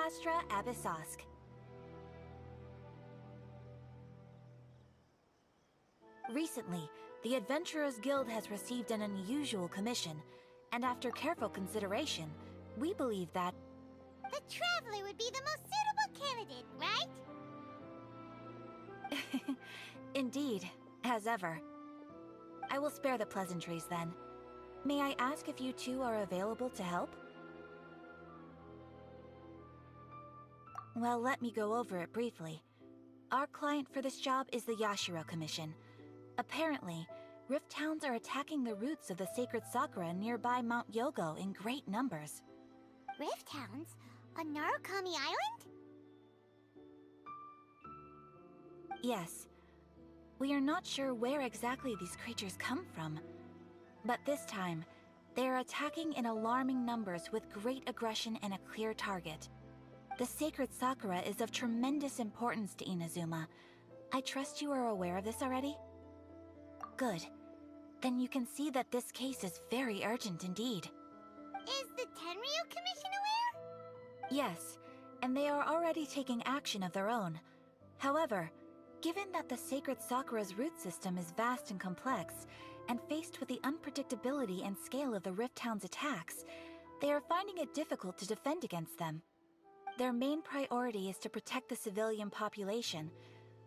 Astra Abyssosque. Recently, the Adventurers Guild has received an unusual commission, and after careful consideration, we believe that... The Traveler would be the most suitable candidate, right? Indeed, as ever. I will spare the pleasantries then. May I ask if you two are available to help? Well, let me go over it briefly. Our client for this job is the Yashiro Commission. Apparently, Rift Towns are attacking the roots of the sacred Sakura nearby Mount Yogo in great numbers. Rift Towns? On Narukami Island? Yes. We are not sure where exactly these creatures come from. But this time, they are attacking in alarming numbers with great aggression and a clear target. The sacred Sakura is of tremendous importance to Inazuma. I trust you are aware of this already? Good. Then you can see that this case is very urgent indeed. Is the Tenryu Commission aware? Yes, and they are already taking action of their own. However, given that the sacred Sakura's root system is vast and complex, and faced with the unpredictability and scale of the Rift Town's attacks, they are finding it difficult to defend against them. Their main priority is to protect the civilian population,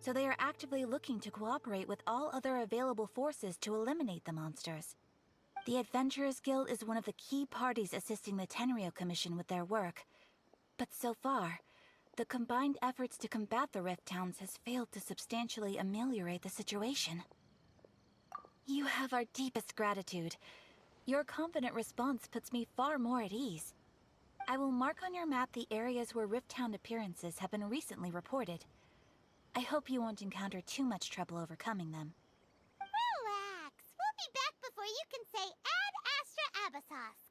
so they are actively looking to cooperate with all other available forces to eliminate the monsters. The Adventurers Guild is one of the key parties assisting the Tenryu Commission with their work, but so far, the combined efforts to combat the Rift Towns has failed to substantially ameliorate the situation. You have our deepest gratitude. Your confident response puts me far more at ease. I will mark on your map the areas where Rift Town appearances have been recently reported. I hope you won't encounter too much trouble overcoming them. Relax. We'll be back before you can say Ad Astra Abyssosque.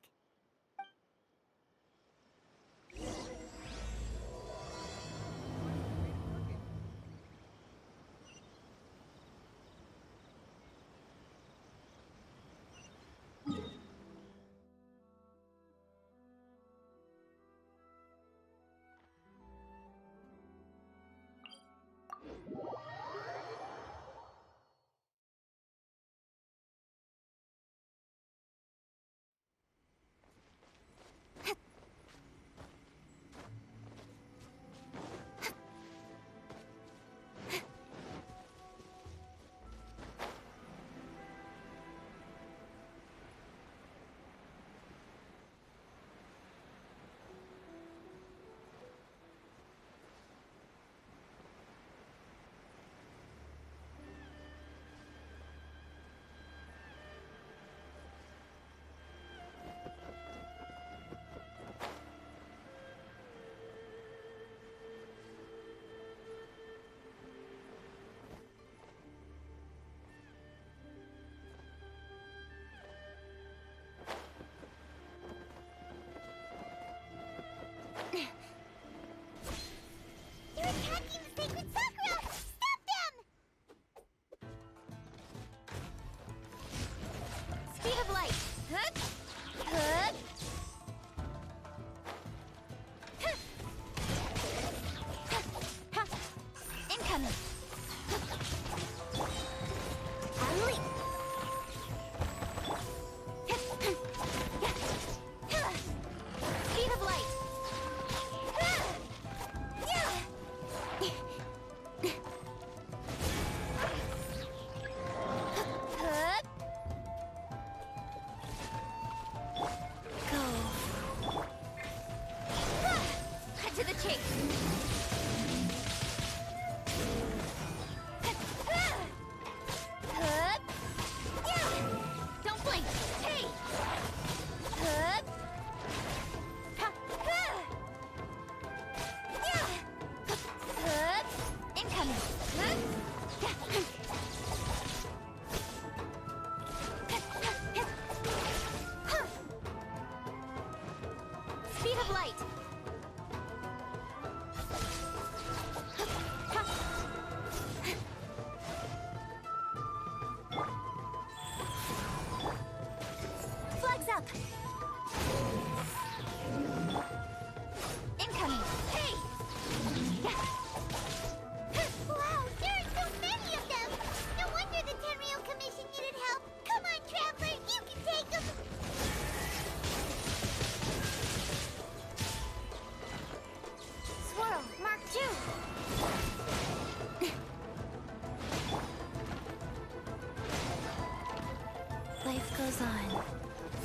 goes on.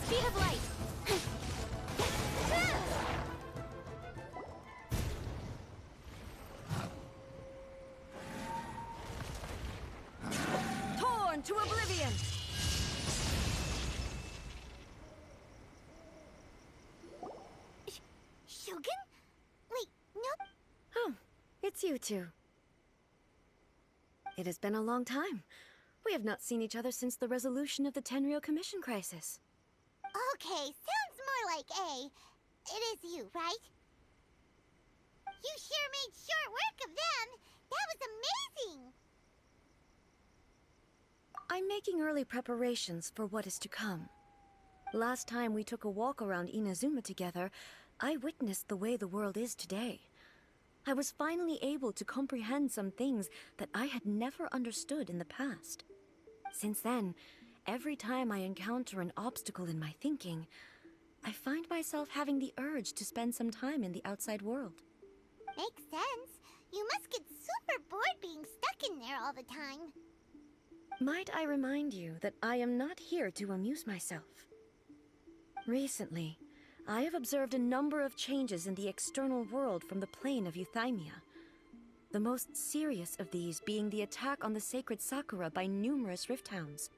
Speed of light! Torn to oblivion! Shogun? Wait, no. Oh, it's you two. It has been a long time. We have not seen each other since the resolution of the Tenryou Commission crisis. Okay, sounds more like A. It is you, right? You sure made short work of them. That was amazing. I'm making early preparations for what is to come. Last time we took a walk around Inazuma together, I witnessed the way the world is today. I was finally able to comprehend some things that I had never understood in the past. Since then, every time I encounter an obstacle in my thinking, I find myself having the urge to spend some time in the outside world. Makes sense. You must get super bored being stuck in there all the time. Might I remind you that I am not here to amuse myself. Recently, I have observed a number of changes in the external world from the plane of Euthymia. The most serious of these being the attack on the sacred Sakura by numerous rift hounds.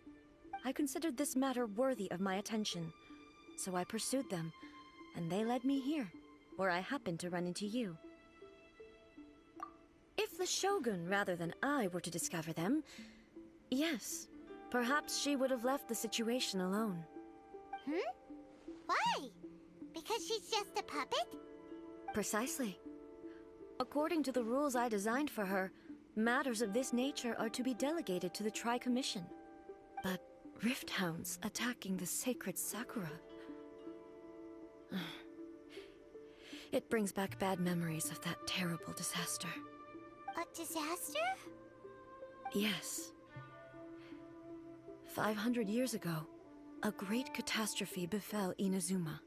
I considered this matter worthy of my attention, so I pursued them, and they led me here, where I happened to run into you. If the Shogun rather than I were to discover them, yes, perhaps she would have left the situation alone. Why? Because she's just a puppet? Precisely. According to the rules I designed for her, matters of this nature are to be delegated to the Tri-Commission. But rift hounds attacking the sacred Sakura... It brings back bad memories of that terrible disaster. A disaster? Yes. 500 years ago, a great catastrophe befell Inazuma.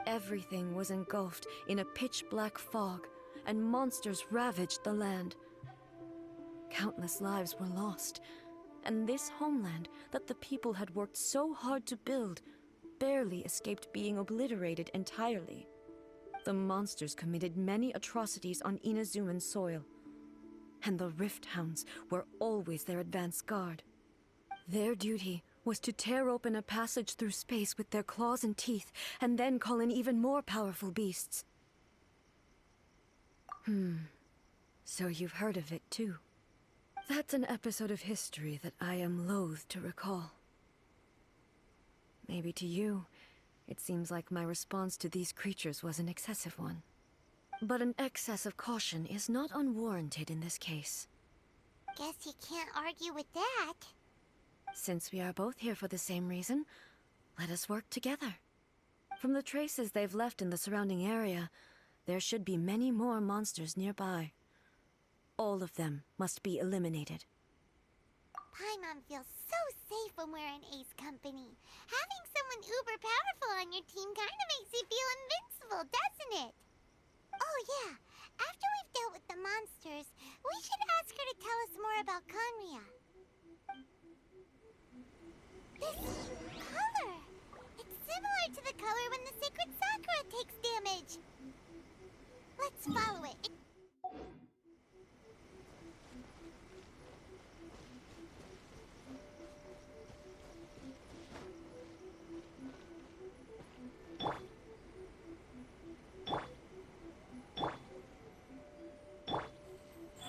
Everything was engulfed in a pitch-black fog, and monsters ravaged the land. Countless lives were lost, and this homeland that the people had worked so hard to build barely escaped being obliterated entirely. The monsters committed many atrocities on Inazuman soil, and the Rift Hounds were always their advance guard. Their duty was to tear open a passage through space with their claws and teeth, and then call in even more powerful beasts. So you've heard of it too. That's an episode of history that I am loath to recall. Maybe to you, it seems like my response to these creatures was an excessive one. But an excess of caution is not unwarranted in this case. Guess you can't argue with that. Since we are both here for the same reason, let us work together. From the traces they've left in the surrounding area, there should be many more monsters nearby. All of them must be eliminated. Paimon feels so safe when we're in Ace Company. Having someone uber powerful on your team kind of makes you feel invincible, doesn't it? Oh yeah, after we've dealt with the monsters, we should ask her to tell us more about Conria. This color! It's similar to the color when the sacred Sakura takes damage. Let's follow it.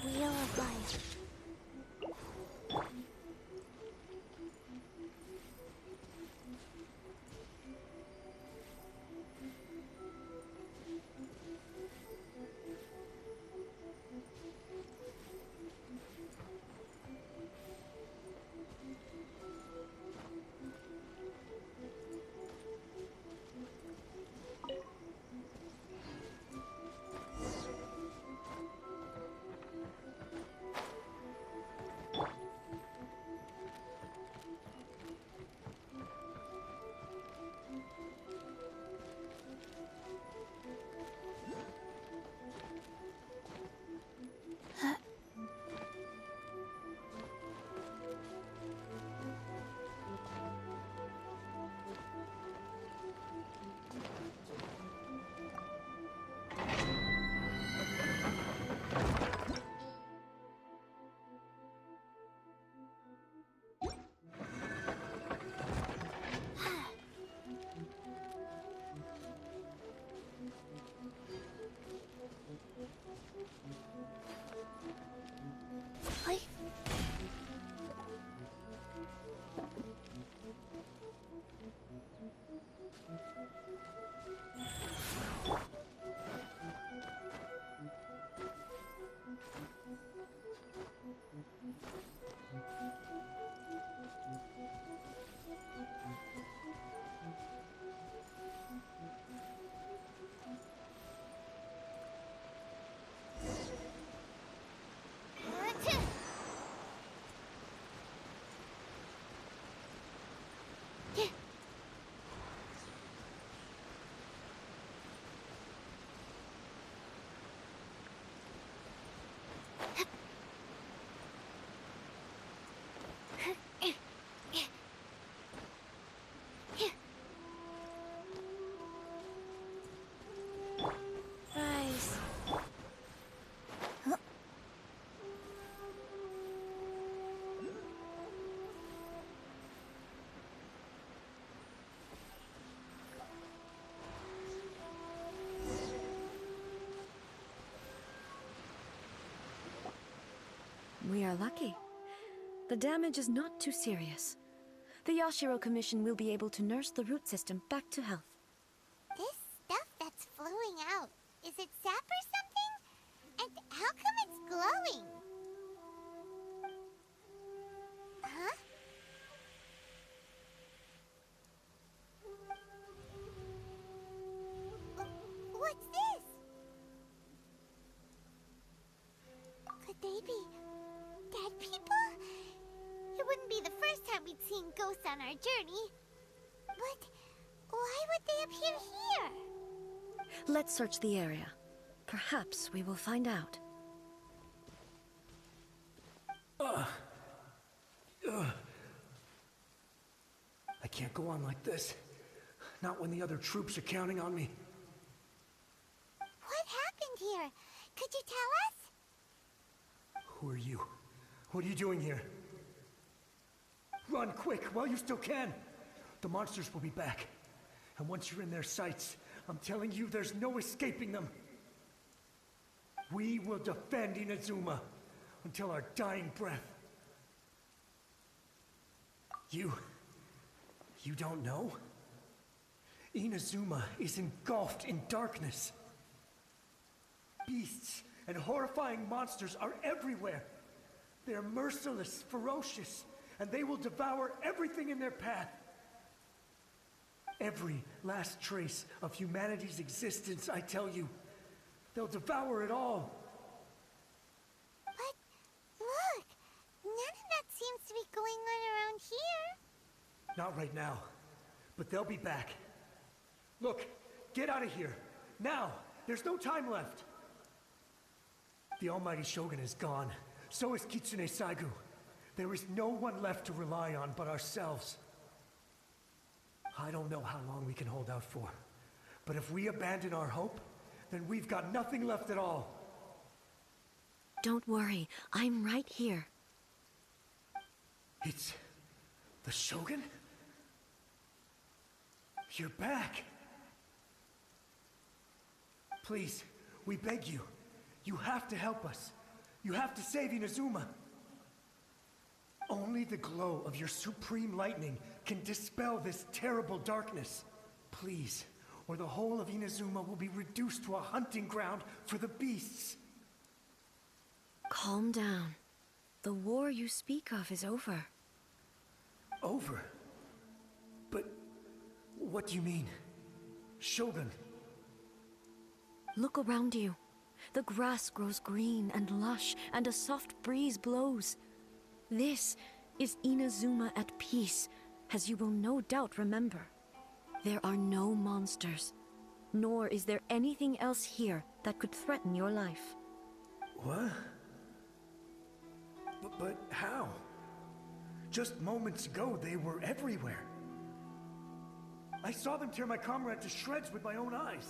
Wheel of Life. We are lucky. The damage is not too serious. The Yashiro Commission will be able to nurse the root system back to health. This stuff that's flowing out, is it sap or something? And how come it's glowing? Huh? What's this? Could they be dead people? It wouldn't be the first time we'd seen ghosts on our journey. But why would they appear here? Let's search the area. Perhaps we will find out. I can't go on like this. Not when the other troops are counting on me. What happened here? Could you tell us? Who are you? What are you doing here? Run quick while you still can. The monsters will be back. And once you're in their sights, I'm telling you, there's no escaping them. We will defend Inazuma until our dying breath. You don't know? Inazuma is engulfed in darkness. Beasts and horrifying monsters are everywhere. They're merciless, ferocious, and they will devour everything in their path. Every last trace of humanity's existence, I tell you. They'll devour it all. But look, none of that seems to be going on around here. Not right now, but they'll be back. Look, get out of here. Now, there's no time left. The almighty Shogun is gone. So is Kitsune Saigu. There is no one left to rely on but ourselves. I don't know how long we can hold out for. But if we abandon our hope, then we've got nothing left at all. Don't worry, I'm right here. It's the Shogun? You're back. Please, we beg you. You have to help us. You have to save Inazuma. Only the glow of your supreme lightning can dispel this terrible darkness. Please, or the whole of Inazuma will be reduced to a hunting ground for the beasts. Calm down. The war you speak of is over. Over? But what do you mean? Shogun? Look around you. The grass grows green and lush, and a soft breeze blows. This is Inazuma at peace, as you will no doubt remember. There are no monsters, nor is there anything else here that could threaten your life. What? But how? Just moments ago, they were everywhere. I saw them tear my comrade to shreds with my own eyes.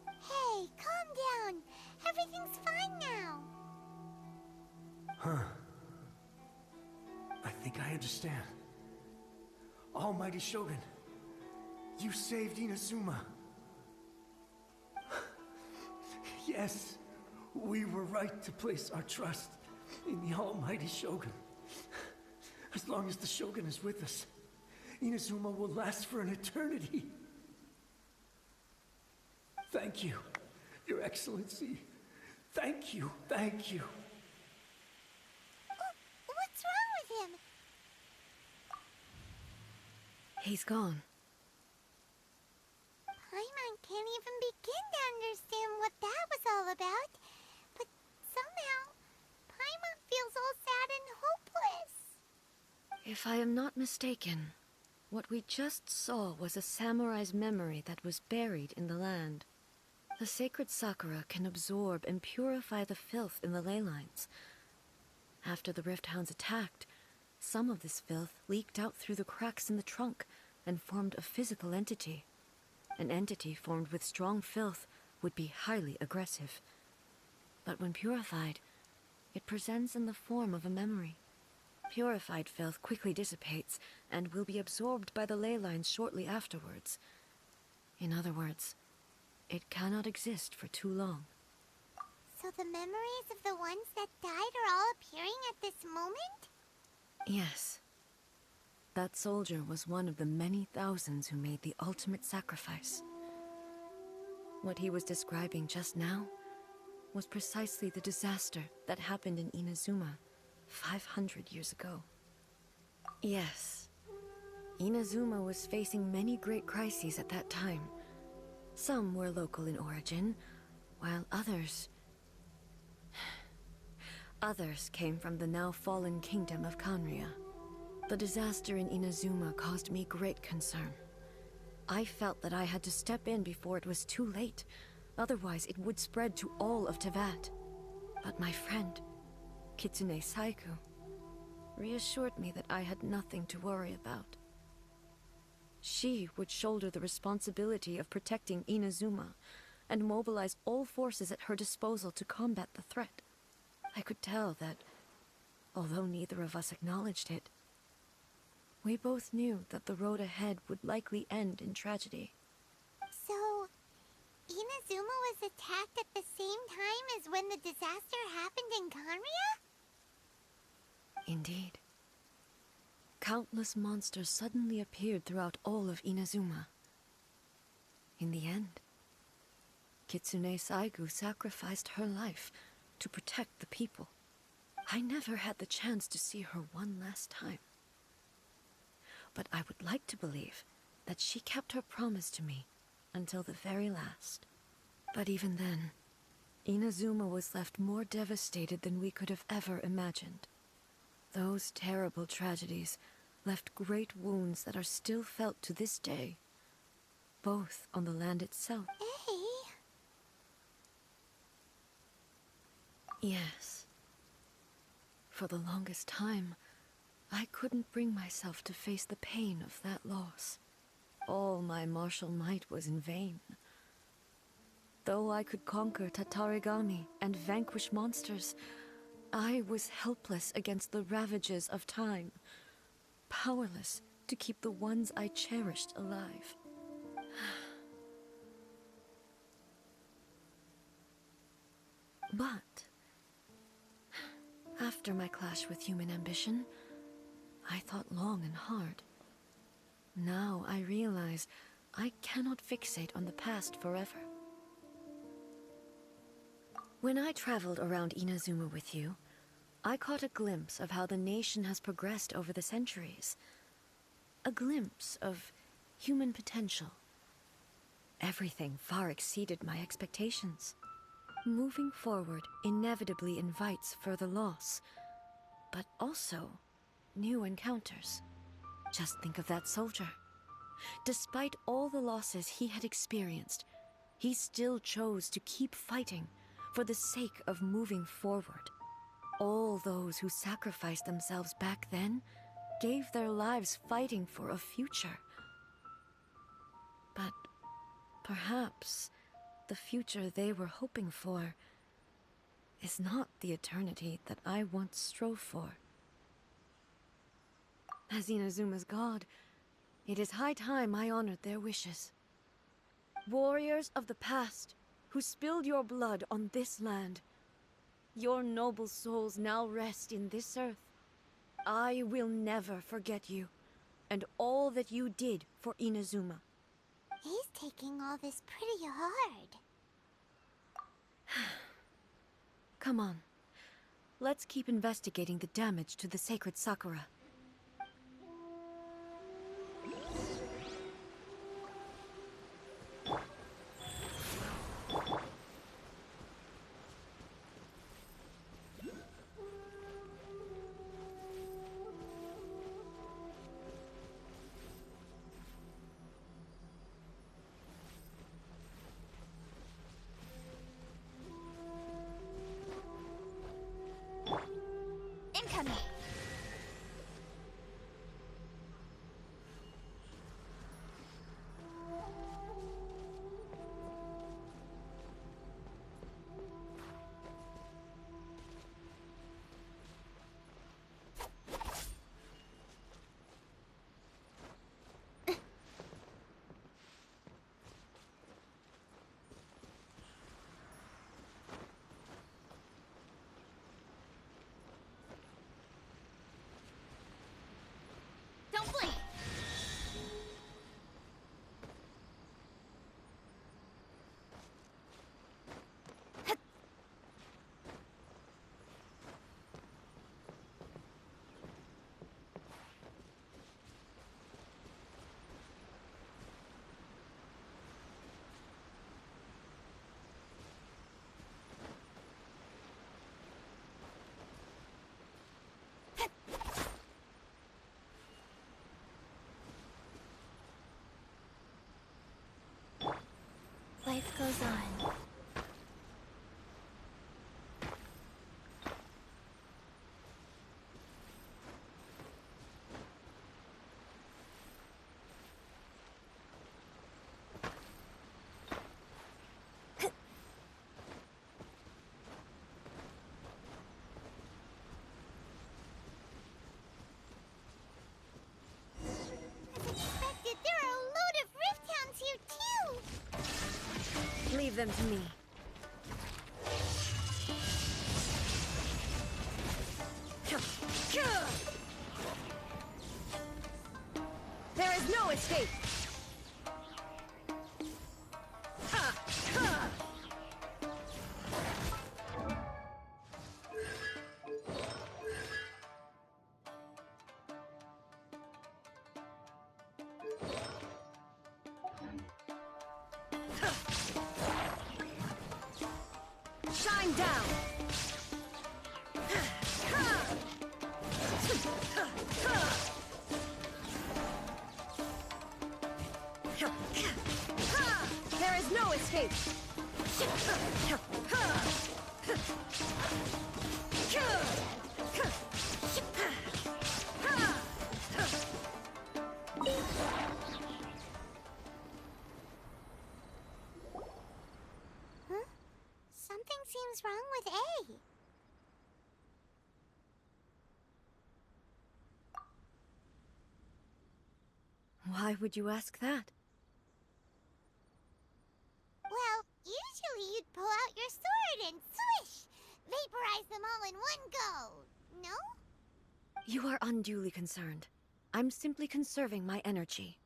Hey, calm down. Everything's fine now. Huh. I think I understand. Almighty Shogun, you saved Inazuma. Yes, we were right to place our trust in the Almighty Shogun. As long as the Shogun is with us, Inazuma will last for an eternity. Thank you, Your Excellency. Thank you, thank you. What's wrong with him? He's gone. Paimon can't even begin to understand what that was all about. But somehow, Paimon feels all sad and hopeless. If I am not mistaken, what we just saw was a samurai's memory that was buried in the land. The sacred Sakura can absorb and purify the filth in the ley lines. After the Rift Hounds attacked, some of this filth leaked out through the cracks in the trunk and formed a physical entity. An entity formed with strong filth would be highly aggressive. But when purified, it presents in the form of a memory. Purified filth quickly dissipates and will be absorbed by the ley lines shortly afterwards. In other words, it cannot exist for too long. So So the memories of the ones that died are all appearing at this moment? Yes. That soldier was one of the many thousands who made the ultimate sacrifice. What he was describing just now was precisely the disaster that happened in Inazuma 500 years ago. Yes, Inazuma was facing many great crises at that time. Some were local in origin, while others came from the now fallen kingdom of Kanria. The disaster in Inazuma caused me great concern. I felt that I had to step in before it was too late, otherwise it would spread to all of Teyvat. But my friend, Kitsune Saiku, reassured me that I had nothing to worry about. She would shoulder the responsibility of protecting Inazuma and mobilize all forces at her disposal to combat the threat. I could tell that, although neither of us acknowledged it, we both knew that the road ahead would likely end in tragedy. So, Inazuma was attacked at the same time as when the disaster happened in Kanria? Indeed. Countless monsters suddenly appeared throughout all of Inazuma. In the end, Kitsune Saigu sacrificed her life to protect the people. I never had the chance to see her one last time. But I would like to believe that she kept her promise to me until the very last. But even then, Inazuma was left more devastated than we could have ever imagined. Those terrible tragedies left great wounds that are still felt to this day, both on the land itself. Yes. For the longest time, I couldn't bring myself to face the pain of that loss. All my martial might was in vain. Though I could conquer Tatarigami and vanquish monsters, I was helpless against the ravages of time, powerless to keep the ones I cherished alive. But after my clash with human ambition, I thought long and hard. Now I realize I cannot fixate on the past forever. When I traveled around Inazuma with you, I caught a glimpse of how the nation has progressed over the centuries. A glimpse of human potential. Everything far exceeded my expectations. Moving forward inevitably invites further loss, but also new encounters. Just think of that soldier. Despite all the losses he had experienced, he still chose to keep fighting for the sake of moving forward. All those who sacrificed themselves back then gave their lives fighting for a future. But perhaps the future they were hoping for is not the eternity that I once strove for. As Inazuma's god, it is high time I honored their wishes. Warriors of the past, who spilled your blood on this land, your noble souls now rest in this earth. I will never forget you, and all that you did for Inazuma. He's taking all this pretty hard. Come on. Let's keep investigating the damage to the sacred Sakura. Incoming! Life goes on. There are a load of rift hounds here too! Leave them to me. There is no escape! Shine down! There is no escape! Huh? Something seems wrong with A. Why would you ask that? Well, usually you'd pull out your sword and swish! Vaporize them all in one go, no? You are unduly concerned. I'm simply conserving my energy.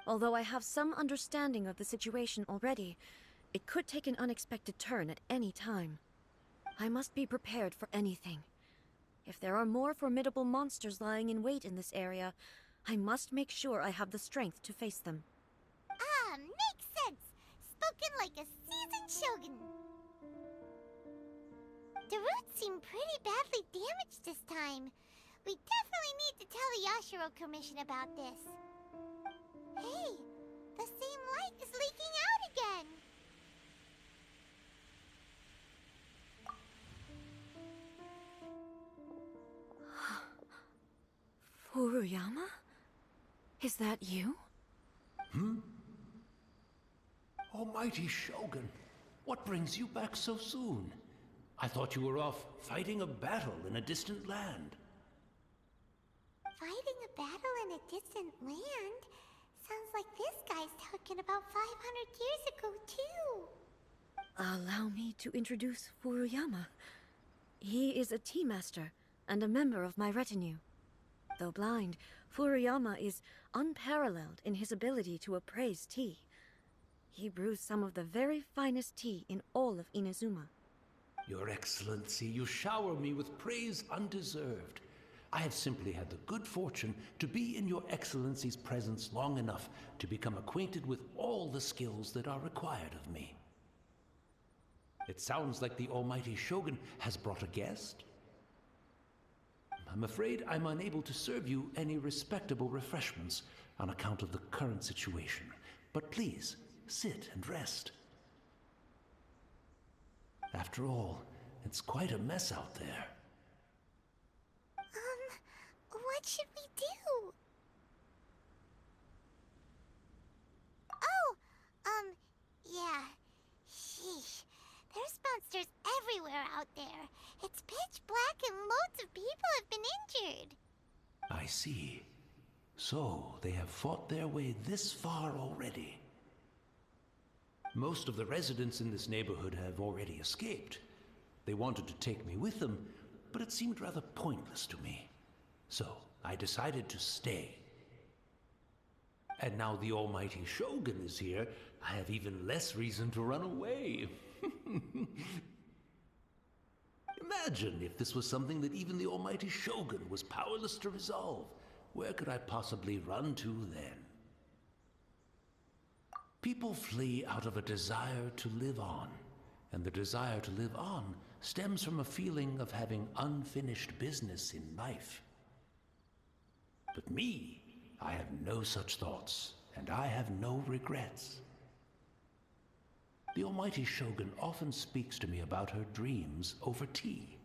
Although I have some understanding of the situation already, it could take an unexpected turn at any time. I must be prepared for anything. If there are more formidable monsters lying in wait in this area, I must make sure I have the strength to face them. Ah, makes sense! Spoken like a seasoned shogun. The roots seem pretty badly damaged this time. We definitely need to tell the Yashiro Commission about this. Hey, the same light is leaking out again! Furuyama? Is that you? Almighty Shogun, what brings you back so soon? I thought you were off fighting a battle in a distant land. Fighting a battle in a distant land? Sounds like this guy's talking about 500 years ago, too. Allow me to introduce Furuyama. He is a tea master and a member of my retinue. Though blind, Furuyama is unparalleled in his ability to appraise tea. He brews some of the very finest tea in all of Inazuma. Your Excellency, you shower me with praise undeserved. I have simply had the good fortune to be in Your Excellency's presence long enough to become acquainted with all the skills that are required of me. It sounds like the Almighty Shogun has brought a guest. I'm afraid I'm unable to serve you any respectable refreshments on account of the current situation. But please, sit and rest. After all, it's quite a mess out there. What should we do? Oh, yeah. Sheesh. There's monsters everywhere out there. It's pitch black and loads of people have been injured. I see. So, they have fought their way this far already. Most of the residents in this neighborhood have already escaped. They wanted to take me with them, but it seemed rather pointless to me. So, I decided to stay. And now the Almighty Shogun is here, I have even less reason to run away. Imagine if this was something that even the Almighty Shogun was powerless to resolve. Where could I possibly run to then? People flee out of a desire to live on, and the desire to live on stems from a feeling of having unfinished business in life. But me, I have no such thoughts, and I have no regrets. The almighty Shogun often speaks to me about her dreams over tea.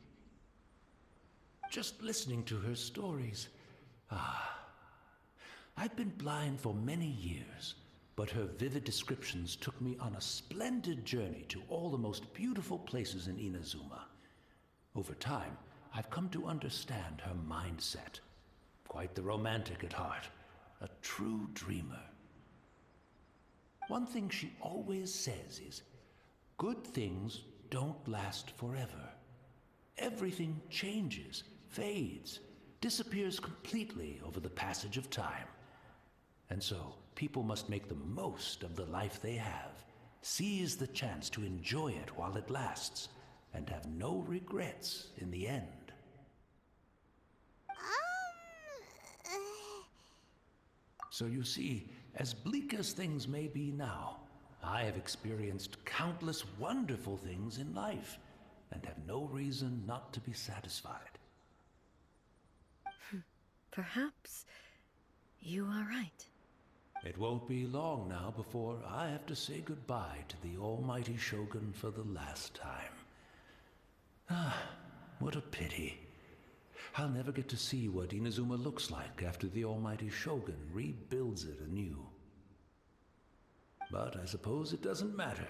Just listening to her stories. I've been blind for many years, but her vivid descriptions took me on a splendid journey to all the most beautiful places in Inazuma. Over time, I've come to understand her mindset. Quite the romantic at heart, a true dreamer. One thing she always says is, good things don't last forever. Everything changes, fades, disappears completely over the passage of time. And so, people must make the most of the life they have, seize the chance to enjoy it while it lasts, and have no regrets in the end. So you see, as bleak as things may be now, I have experienced countless wonderful things in life, and have no reason not to be satisfied. Perhaps you are right. It won't be long now before I have to say goodbye to the almighty Shogun for the last time. What a pity. I'll never get to see what Inazuma looks like after the almighty Shogun rebuilds it anew. But I suppose it doesn't matter.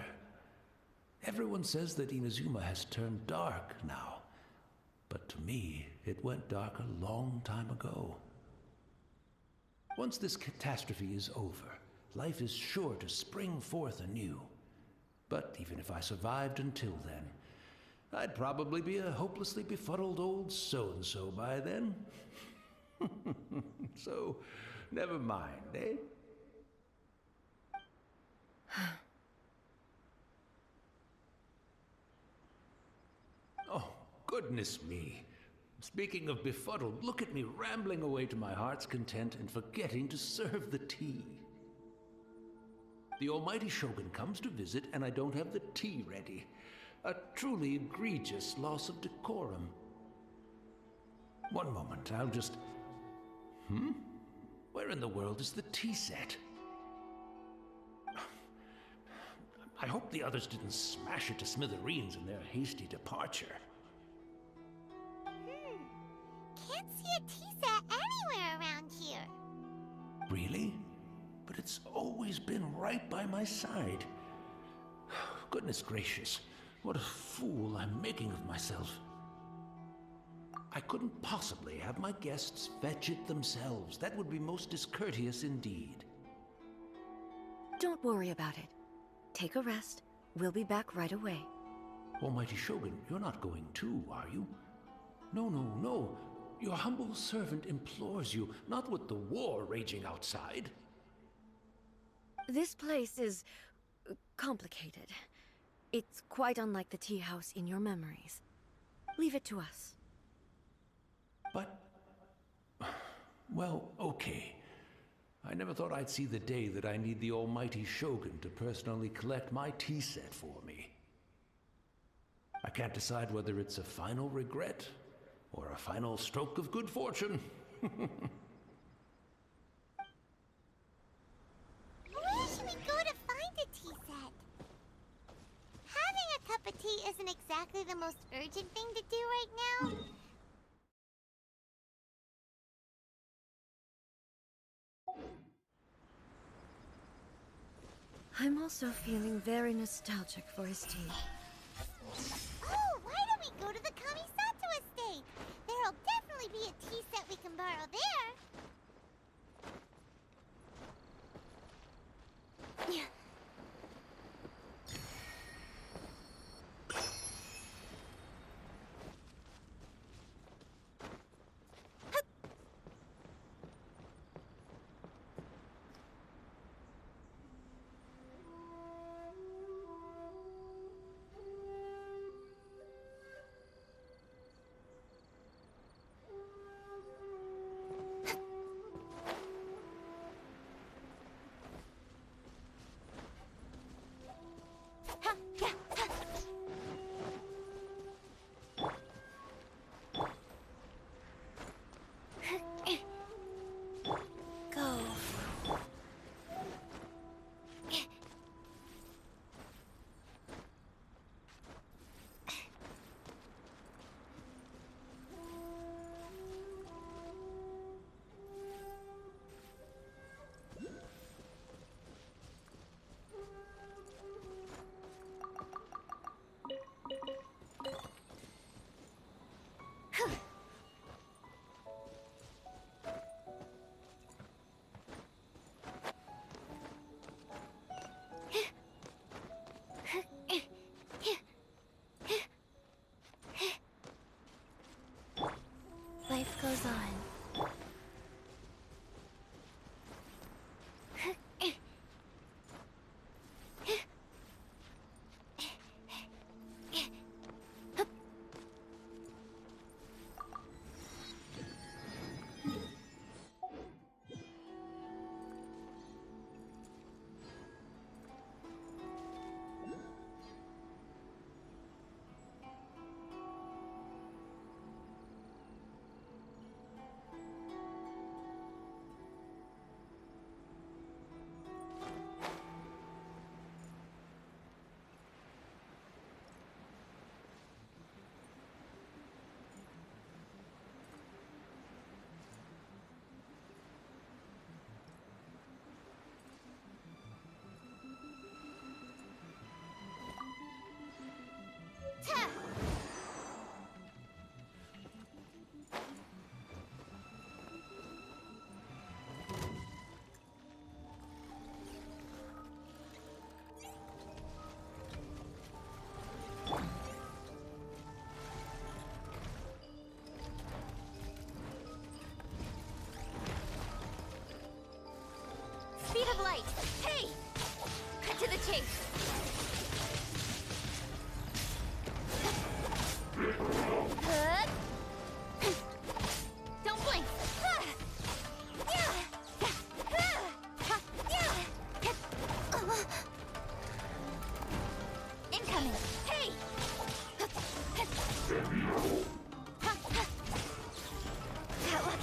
Everyone says that Inazuma has turned dark now, but to me, it went dark a long time ago. Once this catastrophe is over, life is sure to spring forth anew. But even if I survived until then, I'd probably be a hopelessly befuddled old so-and-so by then. So, never mind, eh? Oh, goodness me. Speaking of befuddled, look at me rambling away to my heart's content and forgetting to serve the tea. The almighty Shogun comes to visit and I don't have the tea ready. A truly egregious loss of decorum. One moment, I'll just... Where in the world is the tea set? I hope the others didn't smash it to smithereens in their hasty departure. Can't see a tea set anywhere around here. Really? But it's always been right by my side. Goodness gracious, what a fool I'm making of myself. I couldn't possibly have my guests fetch it themselves. That would be most discourteous indeed. Don't worry about it. Take a rest. We'll be back right away. Almighty Shogun, you're not going too, are you? No, no, no. Your humble servant implores you, not with the war raging outside. This place is complicated. It's quite unlike the tea house in your memories. Leave it to us. But... well, okay. I never thought I'd see the day that I need the almighty Shogun to personally collect my tea set for me. I can't decide whether it's a final regret or a final stroke of good fortune. Where should we go to find a tea set? Having a cup of tea isn't exactly the most urgent thing to do right now. I'm also feeling very nostalgic for his tea. Oh, why don't we go to the Kamisato estate? There'll definitely be a tea set we can borrow there.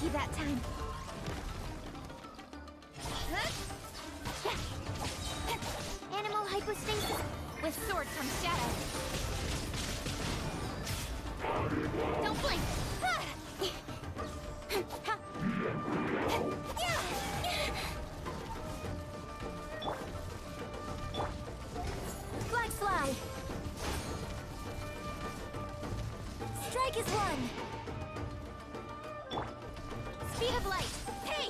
lucky that time. Animal hypostasis with sword from shadow. Don't blink. Flag slide. Strike is one. Speed of light. Hey.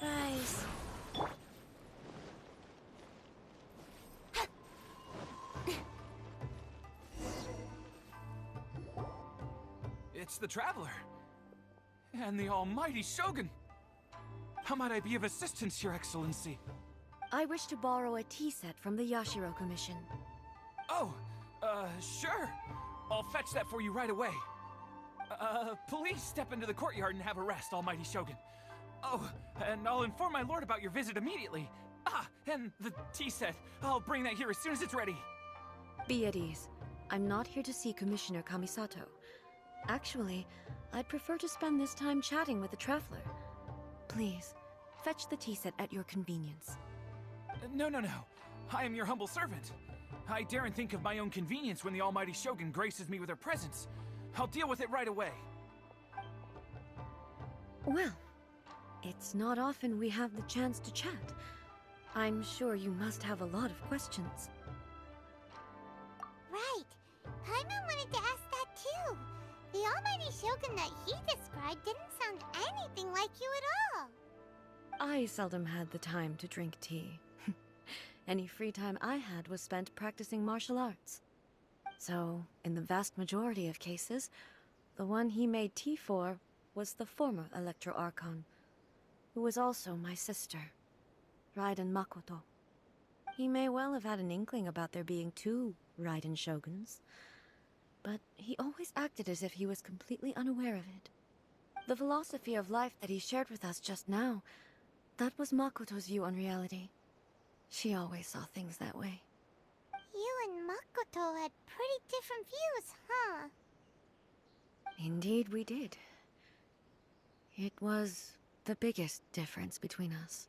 Rise. It's the Traveler. And the almighty Shogun. How might I be of assistance, Your Excellency? I wish to borrow a tea set from the Yashiro Commission. Oh, sure. I'll fetch that for you right away. Please step into the courtyard and have a rest, almighty Shogun. Oh, and I'll inform my lord about your visit immediately. Ah, and the tea set. I'll bring that here as soon as it's ready. Be at ease. I'm not here to see Commissioner Kamisato. Actually, I'd prefer to spend this time chatting with the Traveler. Please, fetch the tea set at your convenience. No. I am your humble servant. I daren't think of my own convenience when the almighty Shogun graces me with her presence. I'll deal with it right away. Well, it's not often we have the chance to chat. I'm sure you must have a lot of questions. Right. Paimon wanted to ask that too. The almighty Shogun that he described didn't sound anything like you at all. I seldom had the time to drink tea. Any free time I had was spent practicing martial arts. So, in the vast majority of cases, the one he made tea for was the former Electro Archon, who was also my sister, Raiden Makoto. He may well have had an inkling about there being two Raiden Shoguns, but he always acted as if he was completely unaware of it. The philosophy of life that he shared with us just now, that was Makoto's view on reality. She always saw things that way. You and Makoto had pretty different views, huh? Indeed we did. It was the biggest difference between us.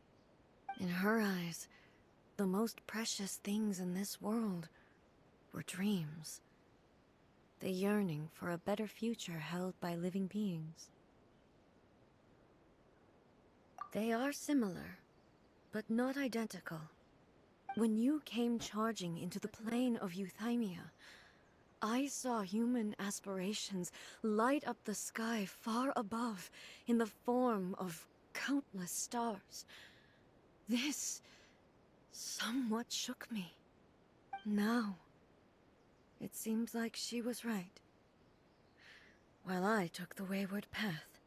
In her eyes, the most precious things in this world were dreams. The yearning for a better future held by living beings. They are similar, but not identical. When you came charging into the plane of Euthymia, I saw human aspirations light up the sky far above in the form of countless stars. This somewhat shook me. Now, it seems like she was right, while I took the wayward path.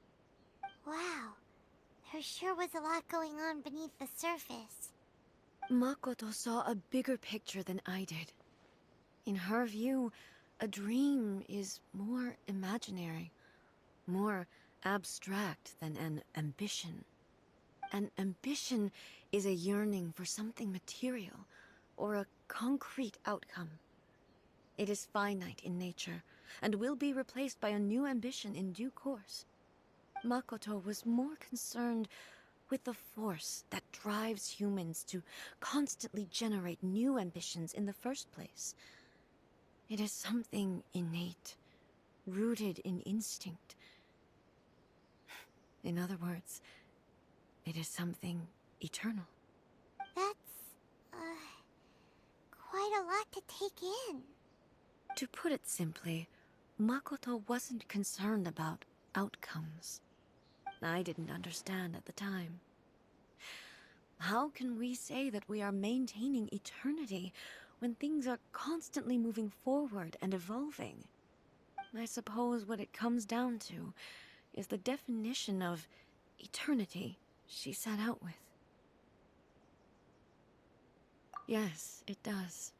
Wow. There sure was a lot going on beneath the surface. Makoto saw a bigger picture than I did. In her view, a dream is more imaginary, more abstract than an ambition. An ambition is a yearning for something material, or a concrete outcome. It is finite in nature, and will be replaced by a new ambition in due course. Makoto was more concerned with the force that drives humans to constantly generate new ambitions in the first place. It is something innate, rooted in instinct. In other words, it is something eternal. That's, quite a lot to take in. To put it simply, Makoto wasn't concerned about outcomes. I didn't understand at the time. How can we say that we are maintaining eternity when things are constantly moving forward and evolving? I suppose what it comes down to is the definition of eternity she set out with. Yes, it does.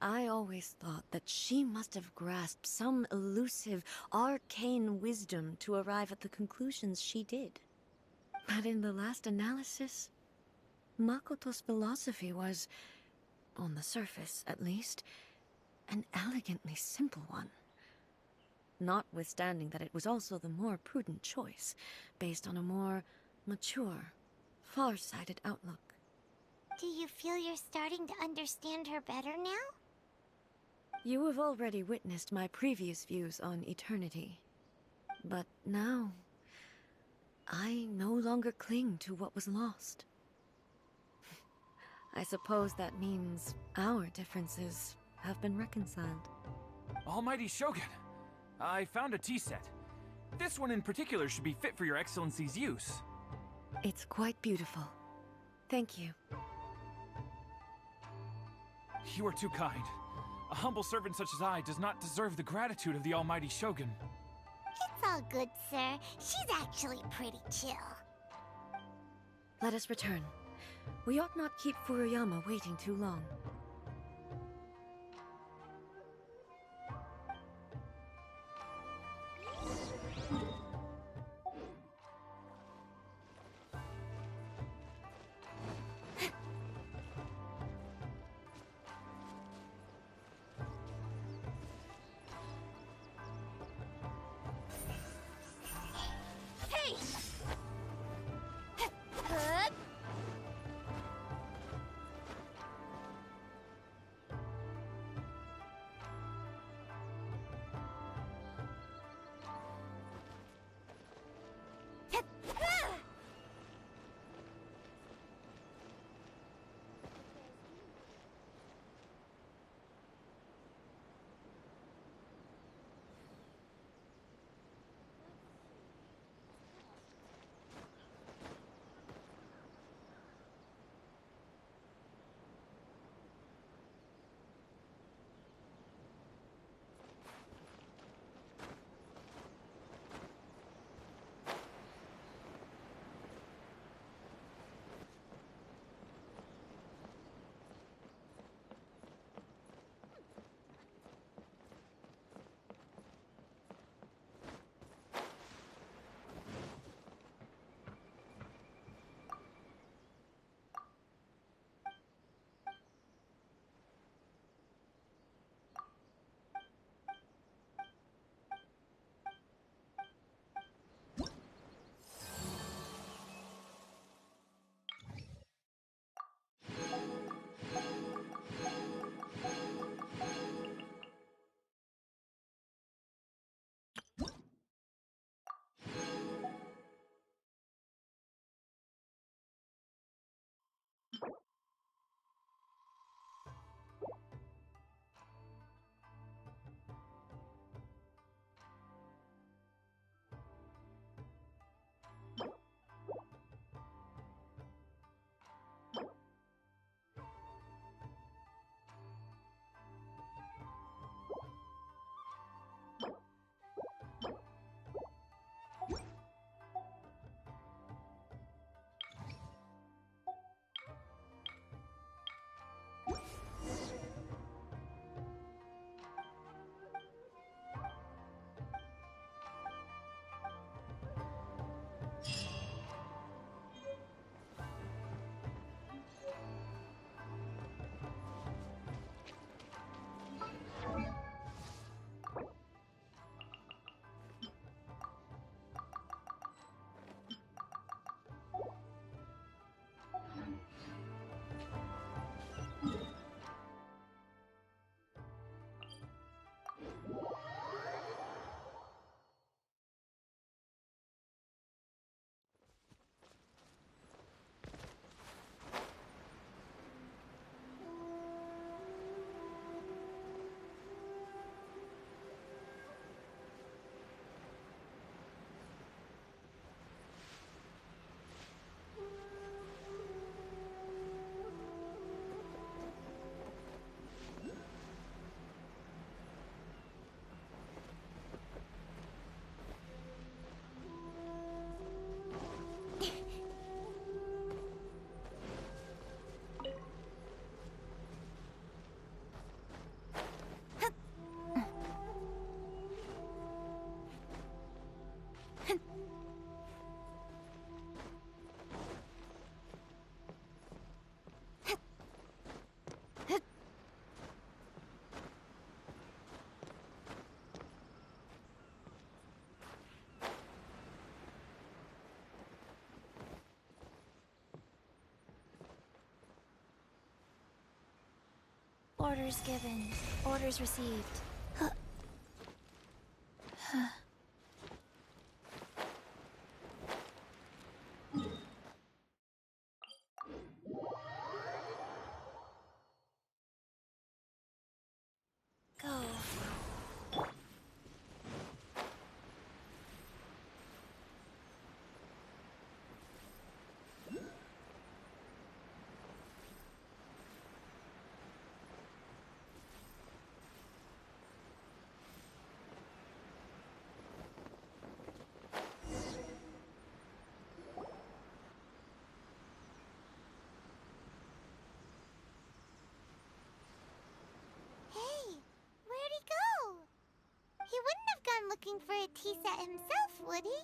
I always thought that she must have grasped some elusive, arcane wisdom to arrive at the conclusions she did. But in the last analysis, Makoto's philosophy was, on the surface at least, an elegantly simple one. Notwithstanding that it was also the more prudent choice, based on a more mature, far-sighted outlook. Do you feel you're starting to understand her better now? You have already witnessed my previous views on eternity. But now, I no longer cling to what was lost. I suppose that means our differences have been reconciled. Almighty Shogun, I found a tea set. This one in particular should be fit for your Excellency's use. It's quite beautiful. Thank you. You are too kind. A humble servant such as I does not deserve the gratitude of the Almighty Shogun. It's all good, sir. She's actually pretty chill. Let us return. We ought not keep Furuyama waiting too long. Orders given. Orders received. Go. Hey, where'd he go? He wouldn't have gone looking for a tea set himself, would he?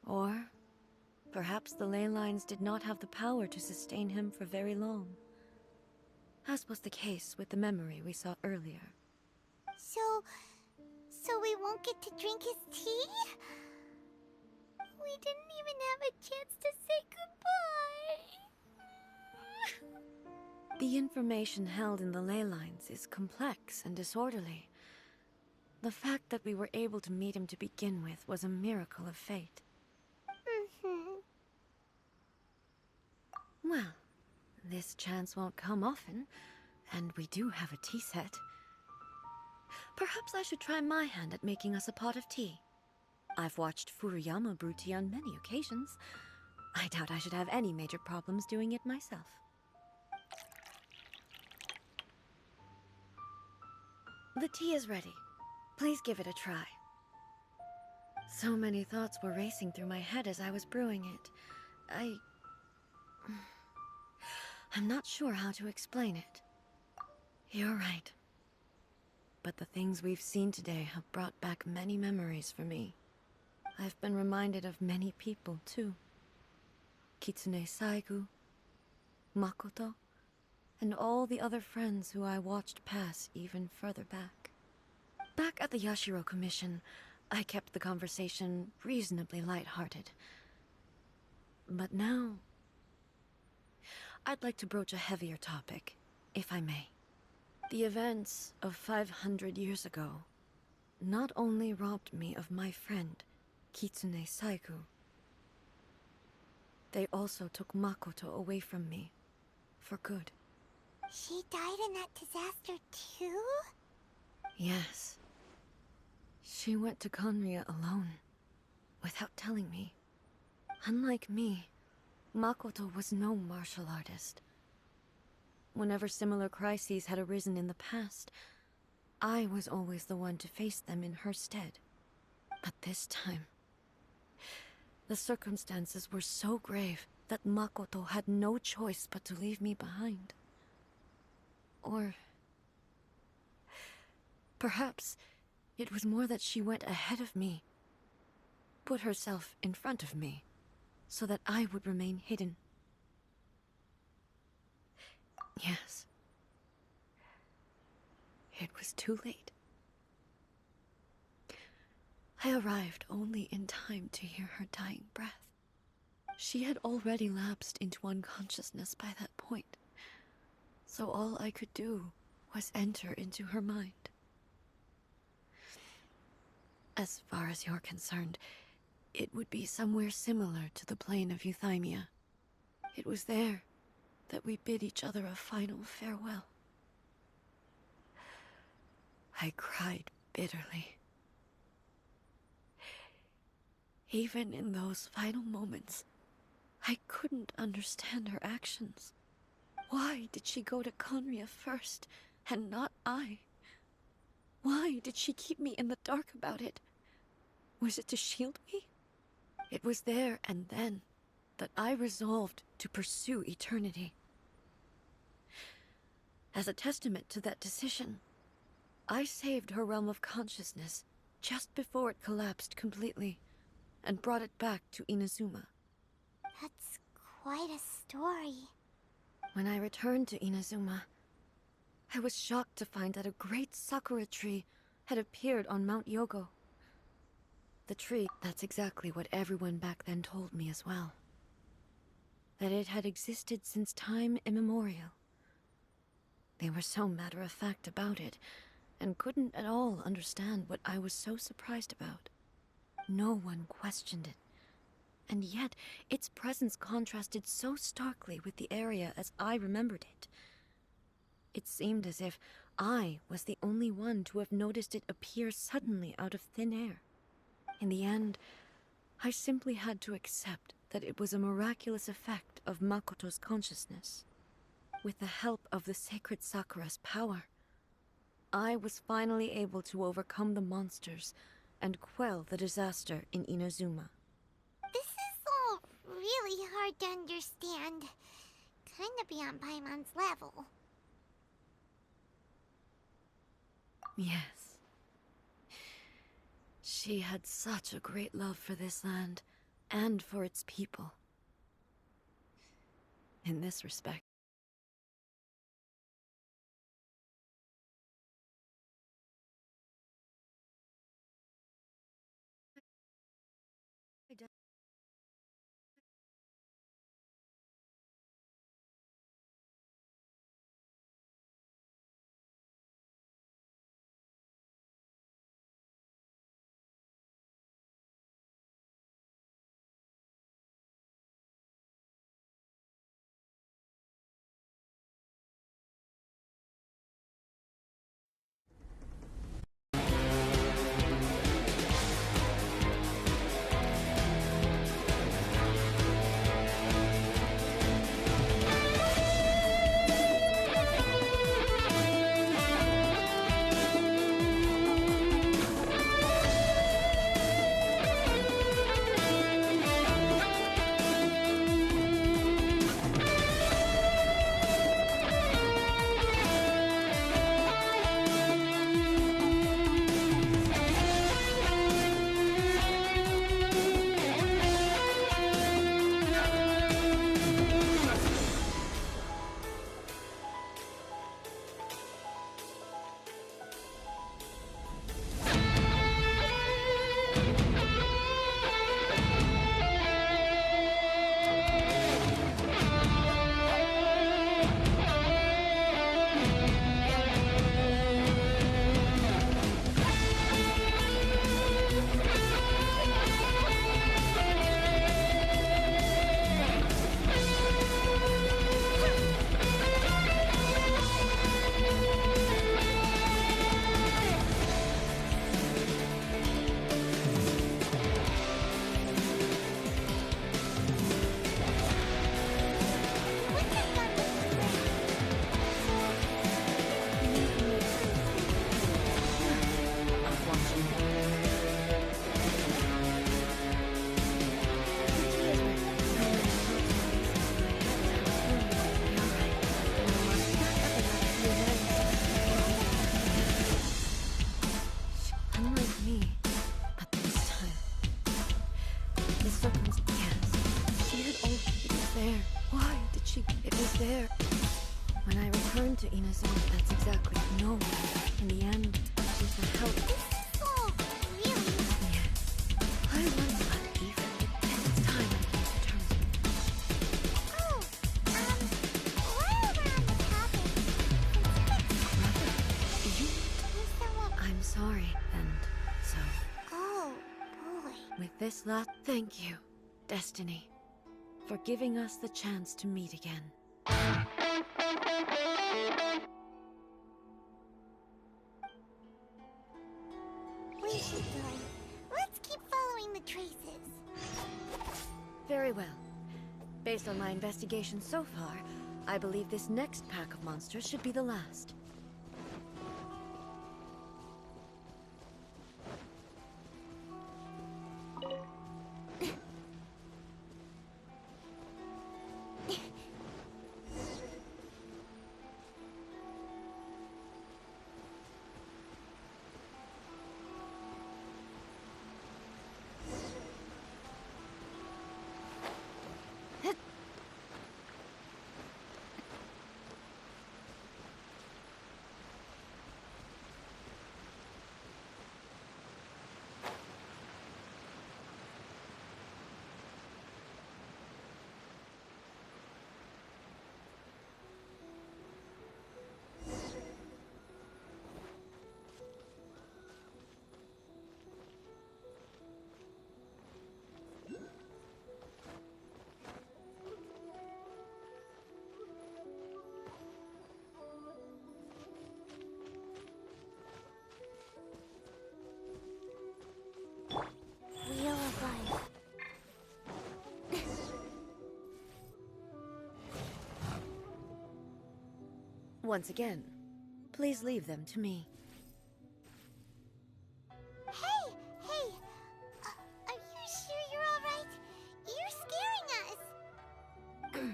Or perhaps the ley lines did not have the power to sustain him for very long, as was the case with the memory we saw earlier. So we won't get to drink his tea? We didn't even have a chance to say goodbye. The information held in the ley lines is complex and disorderly. The fact that we were able to meet him to begin with was a miracle of fate. Well, this chance won't come often, and we do have a tea set. Perhaps I should try my hand at making us a pot of tea. I've watched Furuyama brew tea on many occasions. I doubt I should have any major problems doing it myself. The tea is ready. Please give it a try. So many thoughts were racing through my head as I was brewing it. I'm not sure how to explain it. You're right. But the things we've seen today have brought back many memories for me. I've been reminded of many people, too. Kitsune Saigu, Makoto, and all the other friends who I watched pass even further back. Back at the Yashiro Commission, I kept the conversation reasonably lighthearted. But now, I'd like to broach a heavier topic, if I may. The events of 500 years ago not only robbed me of my friend, Kitsune Saigu, they also took Makoto away from me, for good. She died in that disaster too? Yes. She went to Conria alone, without telling me. Unlike me, Makoto was no martial artist. Whenever similar crises had arisen in the past, I was always the one to face them in her stead. But this time, the circumstances were so grave that Makoto had no choice but to leave me behind. Or perhaps it was more that she went ahead of me, put herself in front of me, so that I would remain hidden. Yes. It was too late. I arrived only in time to hear her dying breath. She had already lapsed into unconsciousness by that point, so all I could do was enter into her mind. As far as you're concerned, it would be somewhere similar to the plane of Euthymia. It was there that we bid each other a final farewell. I cried bitterly. Even in those final moments, I couldn't understand her actions. Why did she go to Conria first, and not I? Why did she keep me in the dark about it? Was it to shield me? It was there and then that I resolved to pursue eternity. As a testament to that decision, I saved her realm of consciousness just before it collapsed completely, and brought it back to Inazuma. That's quite a story. When I returned to Inazuma, I was shocked to find that a great sakura tree had appeared on Mount Yogo. The tree, that's exactly what everyone back then told me as well. that it had existed since time immemorial. They were so matter-of-fact about it, and couldn't at all understand what I was so surprised about. No one questioned it, and yet its presence contrasted so starkly with the area as I remembered it. It seemed as if I was the only one to have noticed it appear suddenly out of thin air. In the end, I simply had to accept that it was a miraculous effect of Makoto's consciousness. With the help of the sacred Sakura's power, I was finally able to overcome the monsters and quell the disaster in Inazuma. This is all really hard to understand. Kinda beyond Paimon's level. Yes. She had such a great love for this land, and for its people. In this respect, there. When I returned to Inazuma, that's exactly nowhere. In the end, with the help... Oh, really? Yes. I once thought even, and it's time I came to terms with it. Oh, while we're on the topic, I'm sorry, and so... Oh, boy. With this last... Thank you, Destiny, for giving us the chance to meet again. We should go. Let's keep following the traces. Very well. Based on my investigation so far, I believe this next pack of monsters should be the last. Once again, please leave them to me. Hey! Hey! Are you sure you're alright? You're scaring us!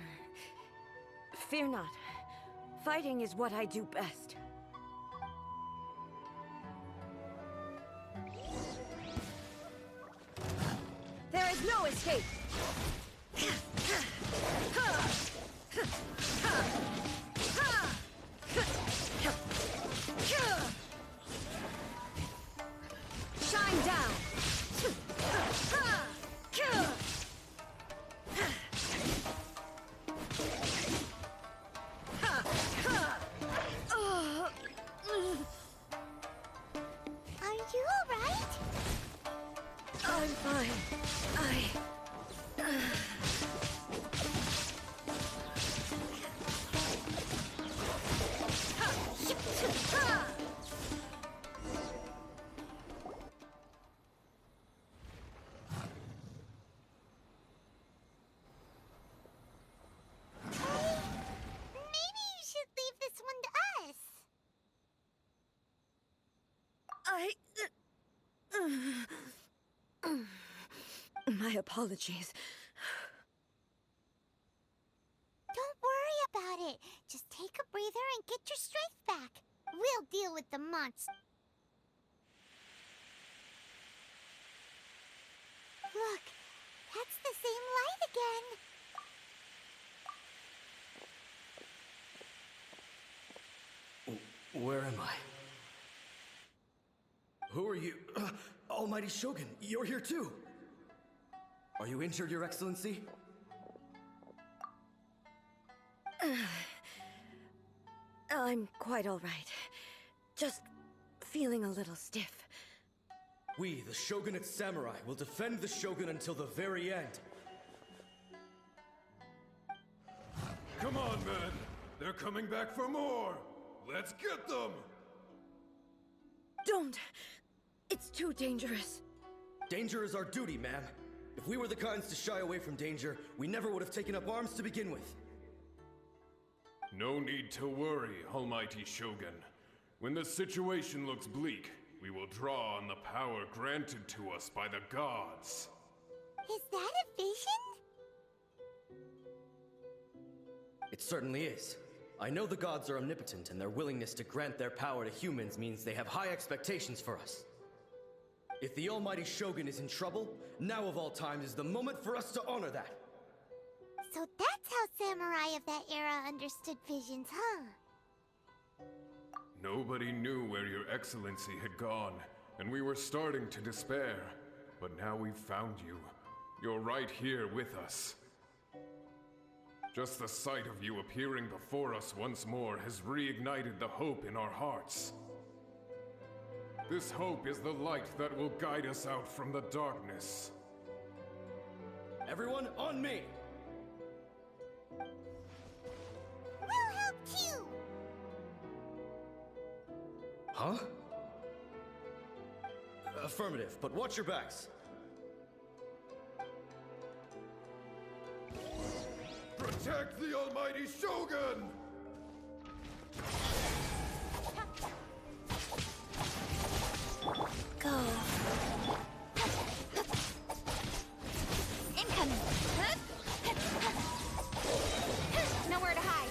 Fear not. Fighting is what I do best. There is no escape! Shine down! Are you alright? I'm fine. Maybe you should leave this one to us. My apologies. Don't worry about it. Just take a breather and get your strength back. We'll deal with the monster. Look, that's the same light again. Where am I? Who are you? Almighty Shogun, you're here too! Are you injured, Your Excellency? I'm quite all right. Just feeling a little stiff. We, the Shogunate Samurai, will defend the Shogun until the very end. Come on, men! They're coming back for more! Let's get them! Don't! It's too dangerous. Danger is our duty, ma'am. If we were the kinds to shy away from danger, we never would have taken up arms to begin with. No need to worry, Almighty Shogun. When the situation looks bleak, we will draw on the power granted to us by the gods. Is that a vision? It certainly is. I know the gods are omnipotent, and their willingness to grant their power to humans means they have high expectations for us. If the Almighty Shogun is in trouble, now of all times is the moment for us to honor that. So that's how samurai of that era understood visions, huh? Nobody knew where Your Excellency had gone, and we were starting to despair. But now we've found you. You're right here with us. Just the sight of you appearing before us once more has reignited the hope in our hearts. This hope is the light that will guide us out from the darkness. Everyone, on me! We'll help too! Huh? Affirmative, but watch your backs. Protect the Almighty Shogun! Go. Incoming. Nowhere to hide.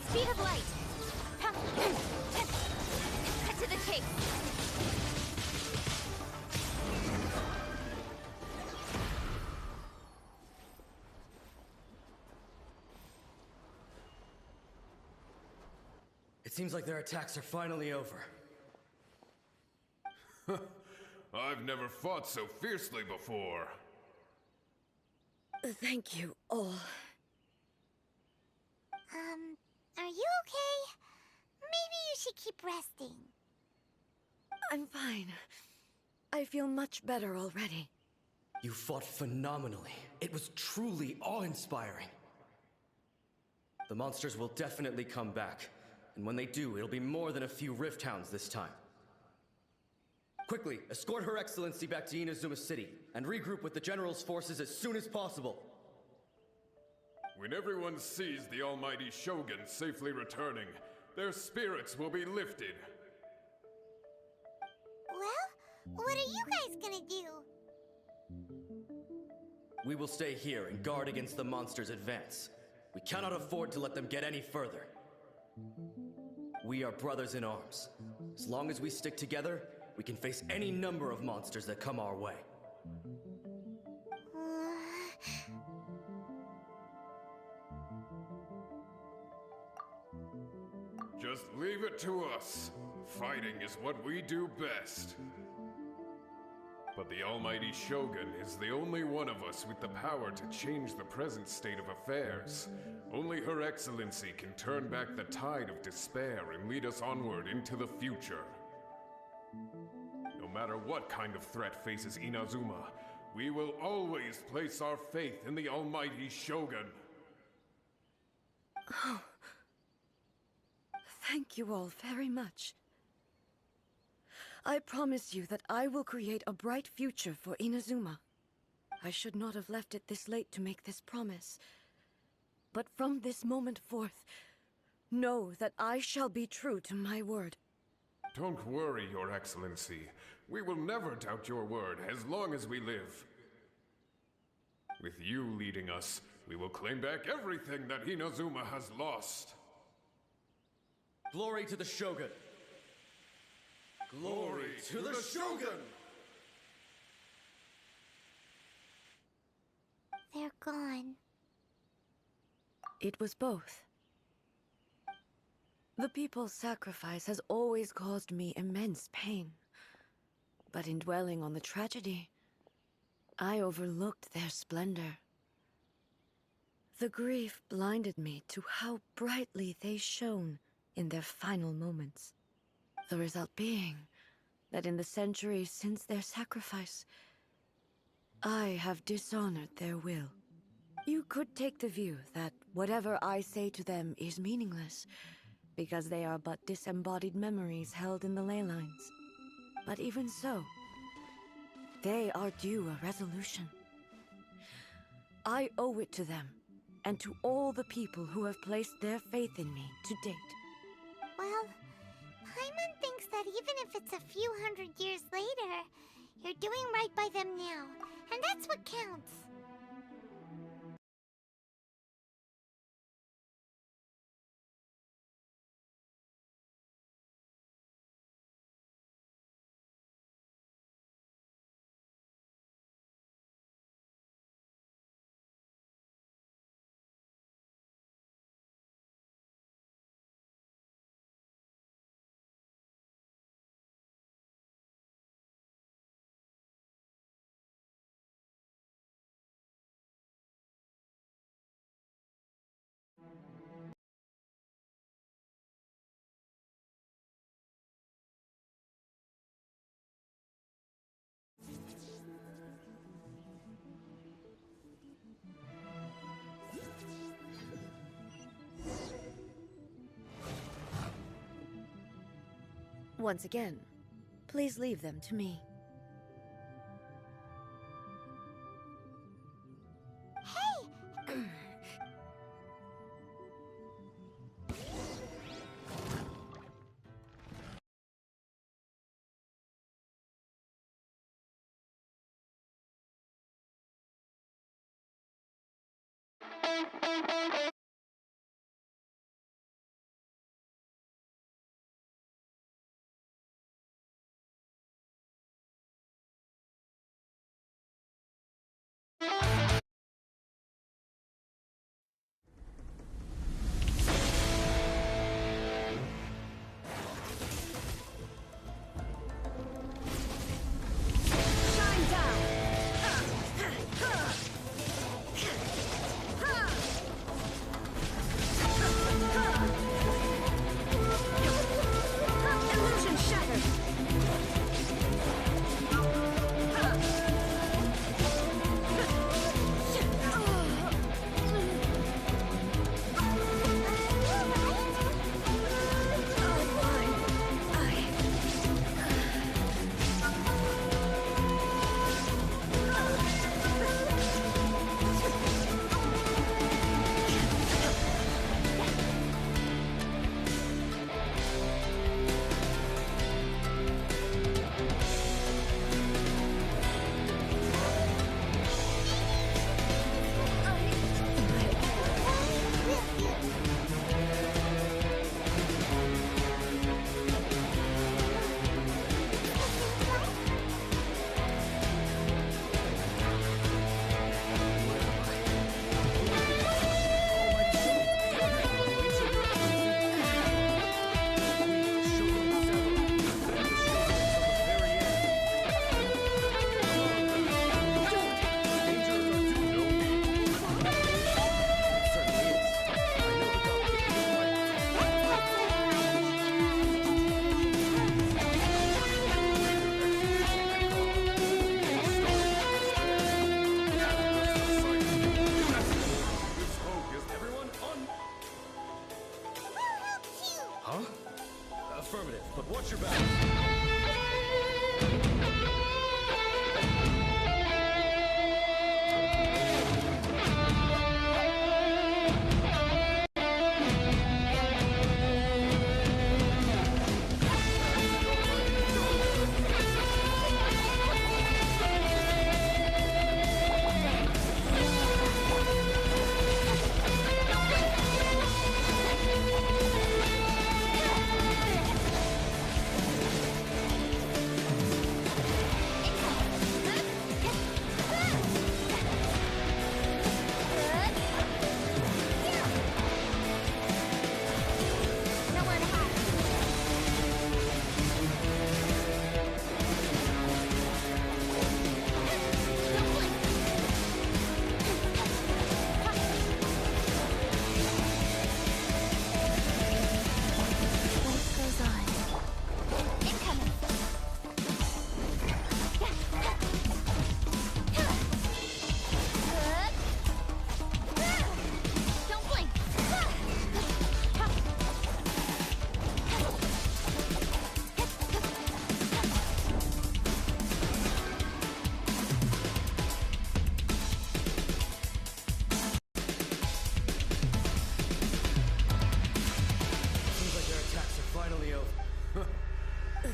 Speed of light. Cut to the chase. It seems like their attacks are finally over. I've never fought so fiercely before. Thank you all. Are you okay? Maybe you should keep resting. I'm fine. I feel much better already. You fought phenomenally. It was truly awe-inspiring. The monsters will definitely come back. And when they do, it'll be more than a few Rift Hounds this time. Quickly, escort Her Excellency back to Inazuma City, and regroup with the General's forces as soon as possible. When everyone sees the almighty Shogun safely returning, their spirits will be lifted. Well, what are you guys gonna do? We will stay here and guard against the monsters' advance. We cannot afford to let them get any further. We are brothers in arms. As long as we stick together, we can face any number of monsters that come our way. Just leave it to us. Fighting is what we do best. But the almighty Shogun is the only one of us with the power to change the present state of affairs. Only Her Excellency can turn back the tide of despair and lead us onward into the future. No matter what kind of threat faces Inazuma, we will always place our faith in the almighty Shogun. Oh. Thank you all very much. I promise you that I will create a bright future for Inazuma. I should not have left it this late to make this promise. But from this moment forth, know that I shall be true to my word. Don't worry, Your Excellency. We will never doubt your word as long as we live. With you leading us, we will claim back everything that Inazuma has lost. Glory to the Shogun! Glory to the Shogun! They're gone. It was both. The people's sacrifice has always caused me immense pain. But in dwelling on the tragedy, I overlooked their splendor. The grief blinded me to how brightly they shone in their final moments. The result being that in the centuries since their sacrifice, I have dishonored their will. You could take the view that whatever I say to them is meaningless, because they are but disembodied memories held in the ley lines. But even so, they are due a resolution. I owe it to them, and to all the people who have placed their faith in me to date. Well, Paimon thinks that even if it's a few hundred years later, you're doing right by them now, and that's what counts. Once again, please leave them to me.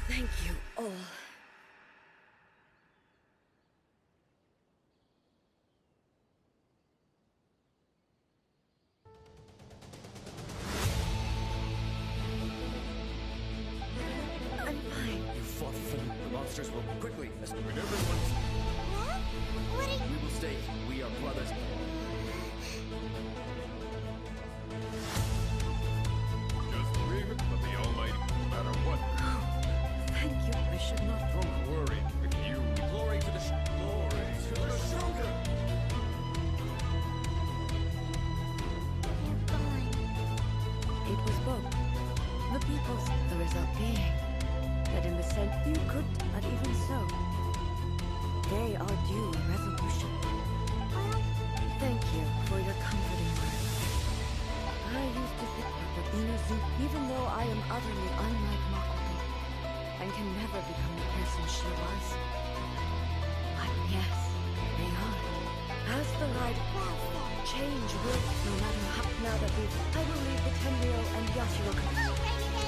Thank you all. I'm fine. You fought for them. The monsters will quickly. When everyone's... What? What are you... We will stay. We are brothers. Just leave it for the Almighty, no matter what. Thank you. I should not. Don't worry. With you, Glory to the glory to the Shogun! They're gone. It was both. The people's, the result being that in the sense you could, but even so, they are due a resolution. Thank you for your comforting words. I used to think that Inazuma, even though I am utterly unlike Makoto, and can never become the person she was. But yes, they are. As the light, change will, no matter how, now that I will leave the Tenryo and Yashiro. Oh, Raiden!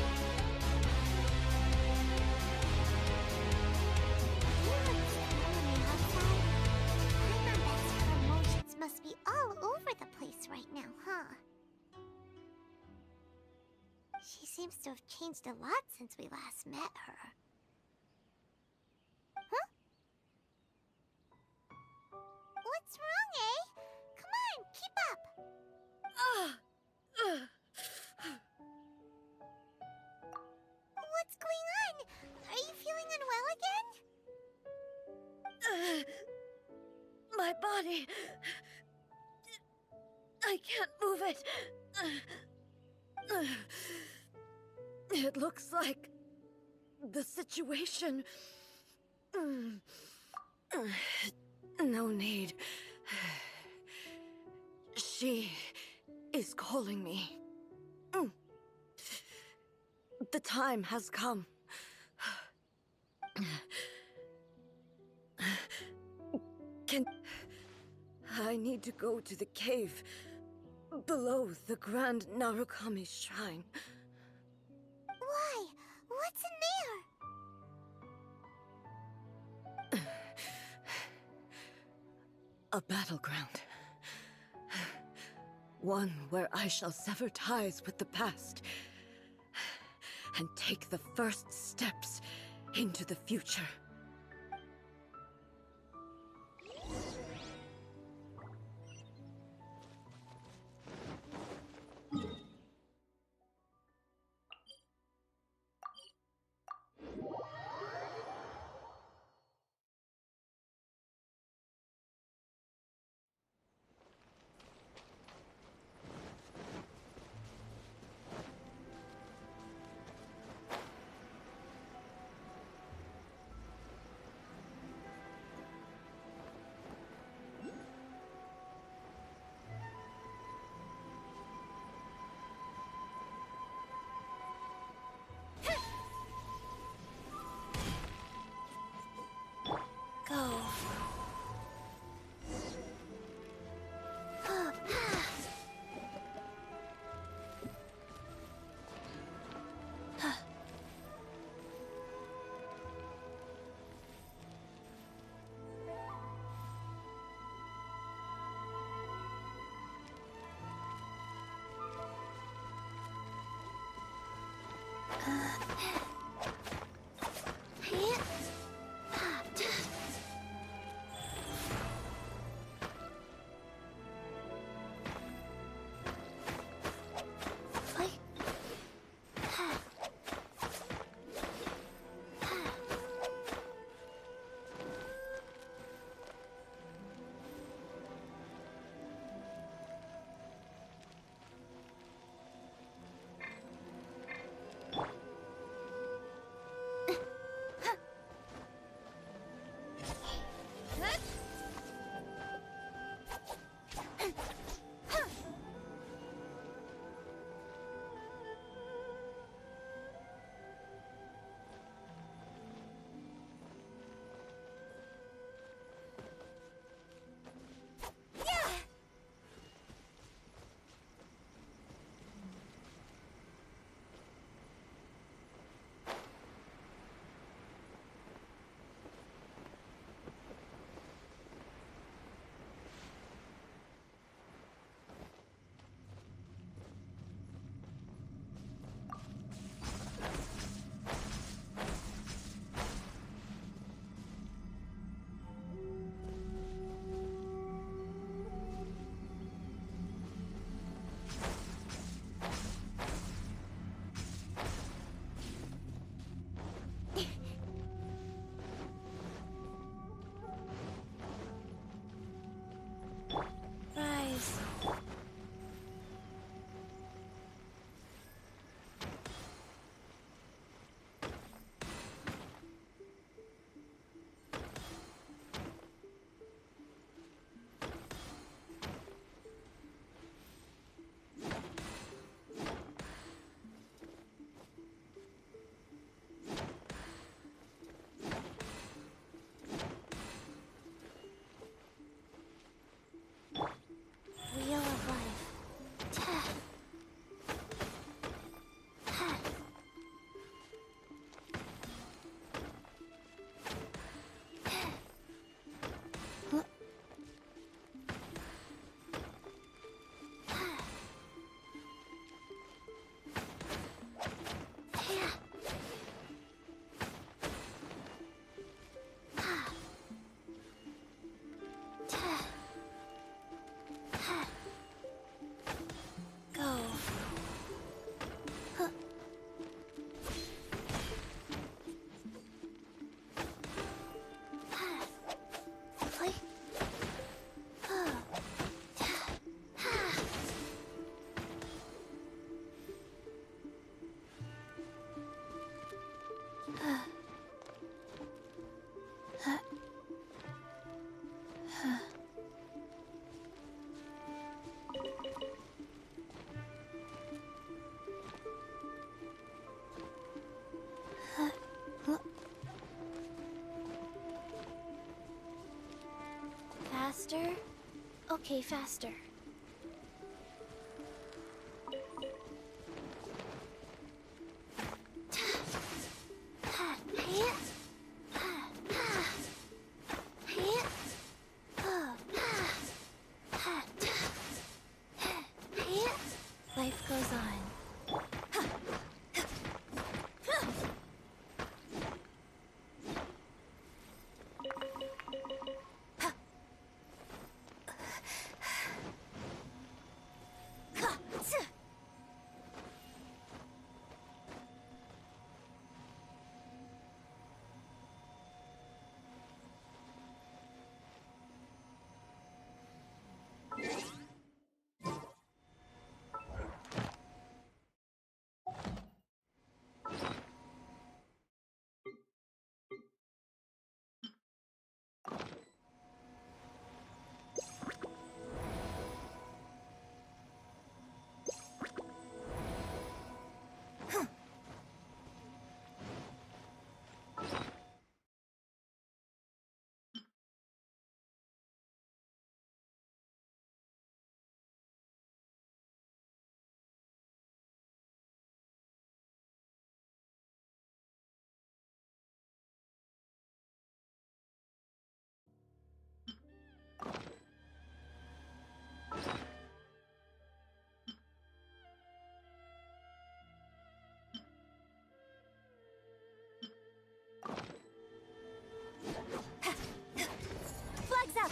Looks lonely outside. Her emotions must be all over the place right now, huh? She seems to have changed a lot since we last met her. Huh? What's wrong, eh? Come on, keep up! What's going on? Are you feeling unwell again? My body... I can't move it. It looks like the situation... No need. She is calling me. The time has come. I need to go to the cave below the Grand Narukami Shrine. Why? What's in there? A battleground. One where I shall sever ties with the past and take the first steps into the future. Faster? Okay, faster. Life goes on. Flags up!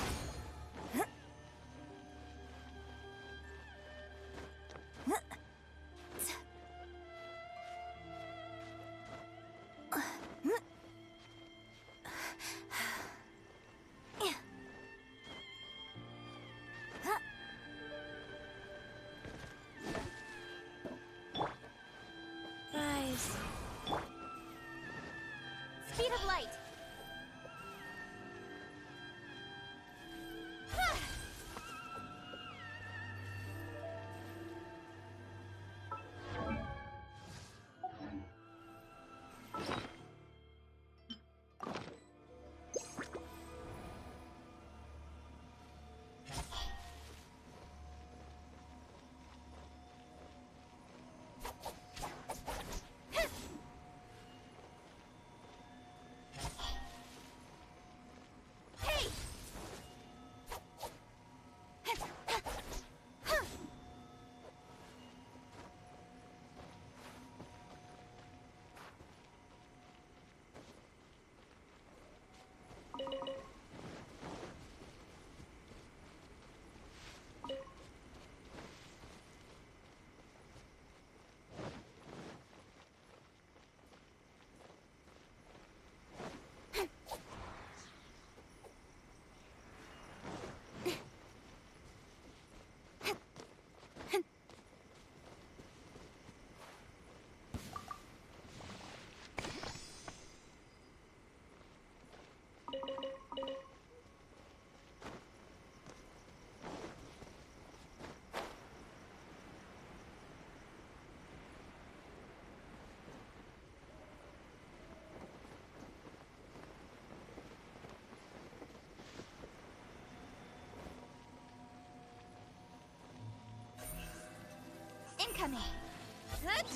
Rise. Speed of light. Incoming! Good.